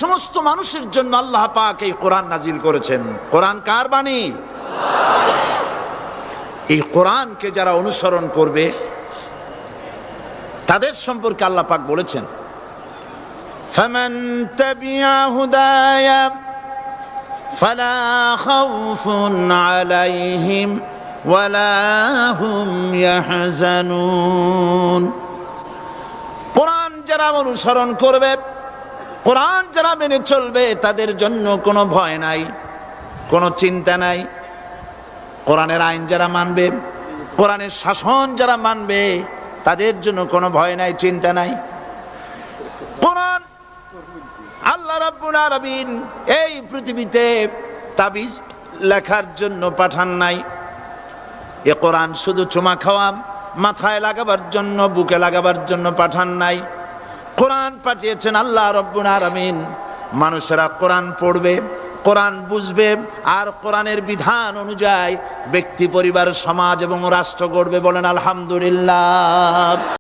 সমস্ত মানুষের জন্য আল্লাহ পাক এই কোরআন নাজিল করেছেন। কোরআন কার বাণী? এই কোরআনকে যারা অনুসরণ করবে তাদের সম্পর্কে আল্লাহ পাক বলেছেন, ফামান তাবিআ হুদায়া ফালা খাউফুন আলাইহিম ওয়ালা হুম ইয়াহজানুন। কোরআন যারা অনুসরণ করবে, কোরআন যারা মেনে চলবে, তাদের জন্য কোনো ভয় নাই, কোনো চিন্তা নাই। কোরআনের আইন যারা মানবে, কোরআনের শাসন যারা মানবে, তাদের জন্য কোনো ভয় নাই, চিন্তা নাই। কোরআন আল্লাহ রাব্বুল আলামিন এই পৃথিবীতে তাবিজ লেখার জন্য পাঠান নাই। এ কোরআন শুধু চুমা খাওয়া, মাথায় লাগাবার জন্য, বুকে লাগাবার জন্য পাঠান নাই। কোরআন পাঠিয়েছেন আল্লাহ রাব্বুল আলামিন, মানুষেরা কোরআন পড়বে, কোরআন বুঝবে, আর কোরআনের বিধান অনুযায়ী ব্যক্তি, পরিবার, সমাজ এবং রাষ্ট্র গড়বে। বলেন আলহামদুলিল্লাহ।